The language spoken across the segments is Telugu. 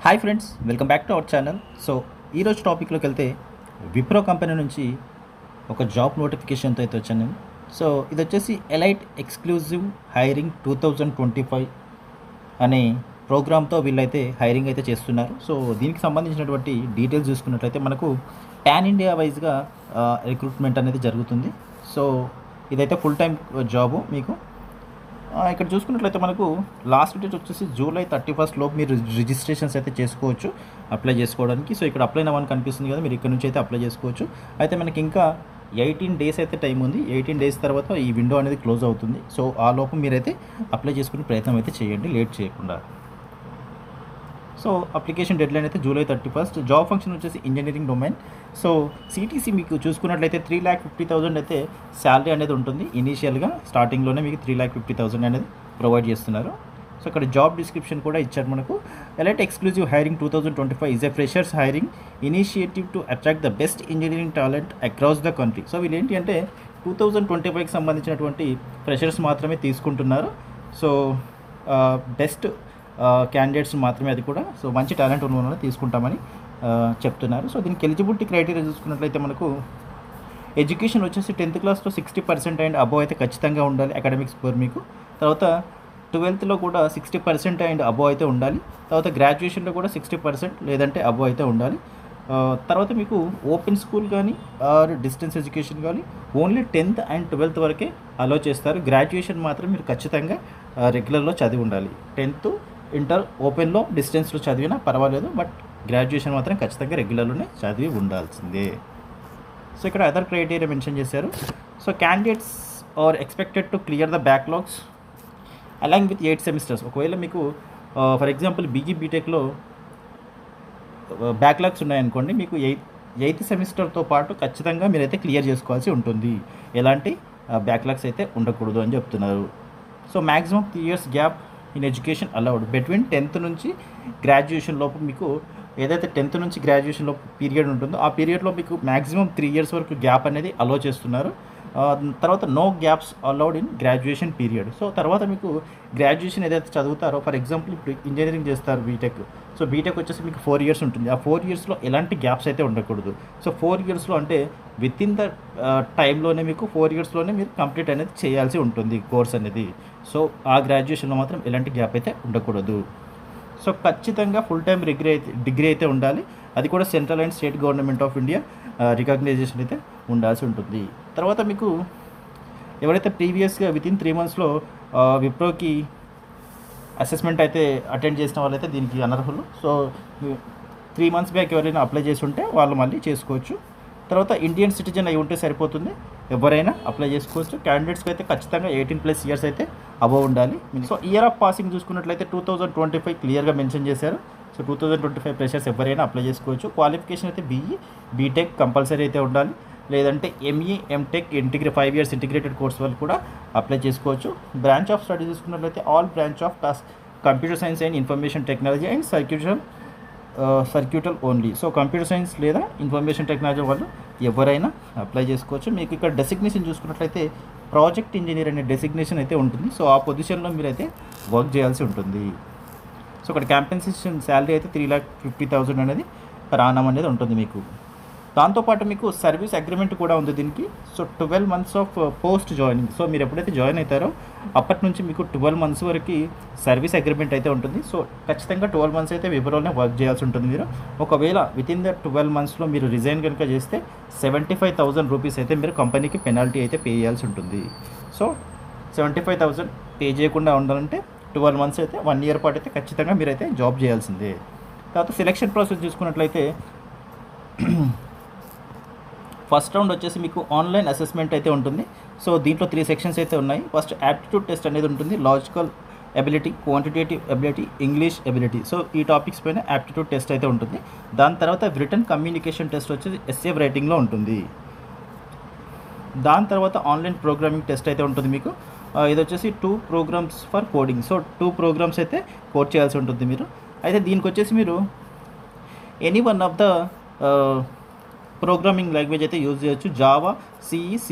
Hi friends, welcome back to our channel. So ఈరోజు టాపిక్లోకి వెళ్తే విప్రో కంపెనీ నుంచి ఒక జాబ్ నోటిఫికేషన్తో అయితే వచ్చాను నేను. సో ఇది వచ్చేసి ఎలైట్ ఎక్స్క్లూజివ్ హైరింగ్ 2025 అనే ప్రోగ్రామ్తో వీళ్ళైతే హైరింగ్ అయితే చేస్తున్నారు. సో దీనికి సంబంధించినటువంటి డీటెయిల్స్ చూసుకున్నట్లయితే మనకు పాన్ ఇండియా వైజ్గా రిక్రూట్మెంట్ అనేది జరుగుతుంది. సో ఇదైతే ఫుల్ టైం జాబు మీకు. ఇక్కడ చూసుకున్నట్లయితే మనకు లాస్ట్ డేట్ వచ్చేసి జూలై 31 లోపు మీరు రిజిస్ట్రేషన్స్ అయితే చేసుకోవచ్చు అప్లై చేసుకోవడానికి. సో ఇక్కడ అప్లై నవ్వని కనిపిస్తుంది కదా, మీరు ఇక్కడ నుంచి అయితే అప్లై చేసుకోవచ్చు. అయితే మనకి ఇంకా 18 డేస్ అయితే టైం ఉంది. 18 డేస్ తర్వాత ఈ విండో అనేది క్లోజ్ అవుతుంది. సో ఆ లోపు మీరైతే అప్లై చేసుకునే ప్రయత్నం అయితే చేయండి, లేట్ చేయకుండా. సో అప్లికేషన్ డెడ్లైన్ అయితే జూలై 31. జాబ్ ఫంక్షన్ వచ్చేసి ఇంజనీరింగ్ డొమైన్. సో సిటీసీ మీకు చూసుకున్నట్లయితే 3,50,000 అయితే శాలరీ అనేది ఉంటుంది. ఇనీషియల్గా స్టార్టింగ్లోనే మీకు 3,50,000 అనేది ప్రొవైడ్ చేస్తున్నారు. సో ఇక్కడ జాబ్ డిస్క్రిప్షన్ కూడా ఇచ్చారు మనకు. Elite exclusive hiring 2025 is a freshers hiring initiative to attract the best engineering talent across the country. So వీళ్ళు ఏంటి అంటే 2025కి సంబంధించినటువంటి ఫ్రెషర్స్ మాత్రమే తీసుకుంటున్నారు. సో బెస్ట్ క్యాండిడేట్స్ మాత్రమే, అది కూడా సో మంచి టాలెంట్ ఉన్న వాళ్ళని తీసుకుంటామని చెప్తున్నారు. సో దీనికి ఎలిజిబిలిటీ క్రైటీరియా చూసుకున్నట్లయితే మనకు ఎడ్యుకేషన్ వచ్చేసి 10th క్లాస్లో 60% అండ్ అబోవ్ అయితే ఖచ్చితంగా ఉండాలి అకాడమిక్ స్కోర్ మీకు. తర్వాత 12th కూడా 60% అండ్ అబోవ్ అయితే ఉండాలి. తర్వాత గ్రాడ్యుయేషన్లో కూడా 60% లేదంటే అబోవ్ అయితే ఉండాలి. తర్వాత మీకు ఓపెన్ స్కూల్ కానీ ఆర్ డిస్టెన్స్ ఎడ్యుకేషన్ కానీ ఓన్లీ 10th అండ్ 12th వరకే అలో చేస్తారు. గ్రాడ్యుయేషన్ మాత్రం మీరు ఖచ్చితంగా రెగ్యులర్లో చదివి ఉండాలి. 10th ఇంటర్ ఓపెన్లో డిస్టెన్స్లో చదివినా పర్వాలేదు, బట్ గ్రాడ్యుయేషన్ మాత్రం ఖచ్చితంగా రెగ్యులర్లోనే చదివి ఉండాల్సిందే. సో ఇక్కడ అదర్ క్రైటీరియా మెన్షన్ చేశారు. So candidates are expected to clear the backlogs along with 8 semesters. ఒకవేళ మీకు ఫర్ ఎగ్జాంపుల్ బీటెక్లో బ్యాక్లాగ్స్ ఉన్నాయనుకోండి, మీకు ఎయిత్ సెమిస్టర్తో పాటు ఖచ్చితంగా మీరైతే క్లియర్ చేసుకోవాల్సి ఉంటుంది. ఎలాంటి బ్యాక్లాగ్స్ అయితే ఉండకూడదు అని చెప్తున్నారు. So maximum 3 years gap in education allowed between 10th నుంచి గ్రాడ్యుయేషన్ లోపు. మీకు ఏదైతే 10th నుంచి గ్రాడ్యుయేషన్ లోపు పీరియడ్ ఉంటుందో ఆ పీరియడ్లో మీకు మ్యాక్సిమం 3 years వరకు గ్యాప్ అనేది అలో చేస్తున్నారు. తర్వాత no gaps allowed in graduation period. So తర్వాత మీకు గ్రాడ్యుయేషన్ ఏదైతే చదువుతారో, ఫర్ ఎగ్జాంపుల్ ఇప్పుడు ఇంజనీరింగ్ చేస్తారు బీటెక్. సో బీటెక్ వచ్చేసి మీకు 4 years ఉంటుంది. ఆ 4 yearsలో ఎలాంటి గ్యాప్స్ అయితే ఉండకూడదు. సో 4 yearsలో అంటే విత్ ఇన్ ద టైంలోనే మీకు 4 yearsలోనే మీరు కంప్లీట్ అనేది చేయాల్సి ఉంటుంది కోర్స్ అనేది. సో ఆ గ్రాడ్యుయేషన్లో మాత్రం ఎలాంటి గ్యాప్ అయితే ఉండకూడదు. సో ఖచ్చితంగా ఫుల్ టైం డిగ్రీ అయితే ఉండాలి. అది కూడా central and state government of India recognition అయితే ఉండాల్సి ఉంటుంది. తర్వాత మీకు ఎవరైతే ప్రీవియస్గా విత్ ఇన్ 3 monthsలో విప్రోకి అసెస్మెంట్ అయితే అటెండ్ చేసిన వాళ్ళైతే దీనికి అనర్హులు. సో 3 months బ్యాక్ ఎవరైనా అప్లై చేసి ఉంటే వాళ్ళు మళ్ళీ చేసుకోవచ్చు. తర్వాత ఇండియన్ సిటిజన్ అయి ఉంటే సరిపోతుంది, ఎవరైనా అప్లై చేసుకోవచ్చు. క్యాండిడేట్స్కి అయితే ఖచ్చితంగా 18+ years అయితే అబవ్ ఉండాలి. సో ఇయర్ ఆఫ్ పాసింగ్ చూసుకున్నట్లయితే 2025 క్లియర్గా మెన్షన్ చేశారు. సో 2025 ఫ్రెషర్స్ ఎవరైనా అప్లై చేసుకోవచ్చు. క్వాలిఫికేషన్ అయితే బీటెక్ కంపల్సరీ అయితే ఉండాలి, లేదంటే ME MTech 5 years integrated course వాళ్ళు కూడా అప్లై చేసుకోవచ్చు. బ్రాంచ్ ఆఫ్ స్టడీ చూసుకున్నట్లయితే all branch of computer science and information technology and circuital only. So computer science లేదా ఇన్ఫర్మేషన్ టెక్నాలజీ వాళ్ళు ఎవరైనా అప్లై చేసుకోవచ్చు. మీకు ఇక్కడ డెసిగ్నేషన్ చూసుకున్నట్లయితే ప్రాజెక్ట్ ఇంజనీర్ అనే డెసిగ్నేషన్ అయితే ఉంటుంది. సో ఆ పొజిషన్లో మీరైతే వర్క్ చేయాల్సి ఉంటుంది. సో ఇక్కడ కాంపెన్సేషన్ శాలరీ అయితే 3,50,000 అనేది per annum అనేది ఉంటుంది మీకు. దాంతోపాటు మీకు సర్వీస్ అగ్రిమెంట్ కూడా ఉంది దీనికి. So 12 months of post joining. So మీరు ఎప్పుడైతే జాయిన్ అవుతారో అప్పటి నుంచి మీకు 12 months వరకు సర్వీస్ అగ్రిమెంట్ అయితే ఉంటుంది. సో ఖచ్చితంగా 12 months అయితే విప్రోలోనే వర్క్ చేయాల్సి ఉంటుంది మీరు. ఒకవేళ విత్ ఇన్ ద 12 monthsలో మీరు రిజైన్ కనుక చేస్తే 75,000 రూపీస్ అయితే మీరు కంపెనీకి పెనాల్టీ అయితే పే చేయాల్సి ఉంటుంది. సో 75,000 పే చేయకుండా ఉండాలంటే 12 months అయితే 1 year పాటు అయితే ఖచ్చితంగా మీరైతే జాబ్ చేయాల్సిందే. తర్వాత సెలక్షన్ ప్రాసెస్ చూసుకున్నట్లయితే ఫస్ట్ రౌండ్ వచ్చేసి మీకు ఆన్లైన్ అసెస్మెంట్ అయితే ఉంటుంది. సో దీంట్లో 3 sections అయితే ఉన్నాయి. ఫస్ట్ యాప్టిట్యూడ్ టెస్ట్ అనేది ఉంటుంది, logical ability, quantitative ability, English ability. So ఈ టాపిక్స్ పైన యాప్టిట్యూడ్ టెస్ట్ అయితే ఉంటుంది. దాని తర్వాత రిటన్ కమ్యూనికేషన్ టెస్ట్ వచ్చేసి ఎస్ఏ రైటింగ్లో ఉంటుంది. దాని తర్వాత ఆన్లైన్ ప్రోగ్రామింగ్ టెస్ట్ అయితే ఉంటుంది మీకు. ఇది వచ్చేసి 2 programs for coding. So 2 programs అయితే కోడ్ చేయాల్సి ఉంటుంది మీరు. అయితే దీనికి వచ్చేసి మీరు any one of the programming language అయితే యూజ్ చేయొచ్చు. Java, C, C++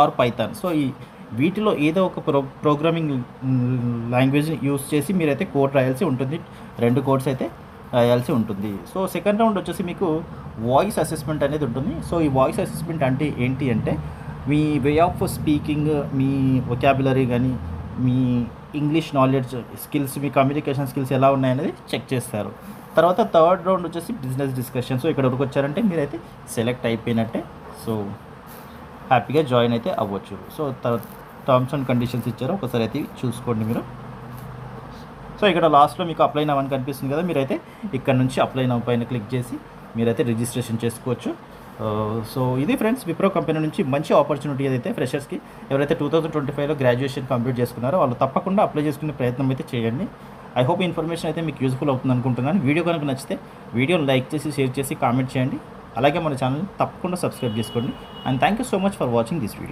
or Python. So ఈ వీటిలో ఏదో ఒక ప్రోగ్రామింగ్ లాంగ్వేజ్ యూజ్ చేసి మీరైతే కోడ్ రాయాల్సి ఉంటుంది. 2 కోడ్స్ అయితే రాయాల్సి ఉంటుంది. సో సెకండ్ రౌండ్ వచ్చేసి మీకు వాయిస్ అసెస్మెంట్ అనేది ఉంటుంది. సో ఈ వాయిస్ అసెస్మెంట్ అంటే ఏంటి అంటే మీ వే ఆఫ్ స్పీకింగ్, మీ వొకాబులరీ కానీ, మీ ఇంగ్లీష్ నాలెడ్జ్ స్కిల్స్, మీ కమ్యూనికేషన్ స్కిల్స్ ఎలా ఉన్నాయనేది చెక్ చేస్తారు. తర్వాత థర్డ్ రౌండ్ వచ్చేసి బిజినెస్ డిస్కషన్. సో ఇక్కడ వరకు వచ్చారంటే మీరైతే సెలెక్ట్ అయిపోయినట్టే. సో హ్యాపీగా జాయిన్ అయితే అవ్వచ్చు. సో టర్మ్స్ అండ్ కండిషన్స్ ఇచ్చారు, ఒకసారి అయితే చూసుకోండి మీరు. సో ఇక్కడ లాస్ట్లో మీకు అప్లై నవ్ అని కనిపిస్తుంది కదా, మీరైతే ఇక్కడ నుంచి అప్లై నవ్ పైన క్లిక్ చేసి మీరైతే రిజిస్ట్రేషన్ చేసుకోవచ్చు. సో ఇది ఫ్రెండ్స్, విప్రో కంపెనీ నుంచి మంచి ఆపర్చునిటీ ఏదైతే ఫ్రెషర్స్కి ఎవరైతే 2025లో గ్రాడ్యుయేషన్ కంప్లీట్ చేసుకున్నారో వాళ్ళు తప్పకుండా అప్లై చేసుకునే ప్రయత్నం అయితే చేయండి. ఐ హోప్ ఇన్ఫర్మేషన్ అయితే మీకు యూజ్ఫుల్ అవుతుంది అనుకుంటున్నాను. వీడియో కనుక నచ్చితే వీడియోని లైక్ చేసి, షేర్ చేసి, కామెంట్ చేయండి. అలాగే మన ఛానల్ని తప్పకుండా సబ్స్క్రైబ్ చేసుకోండి. And thank you so much for watching this video.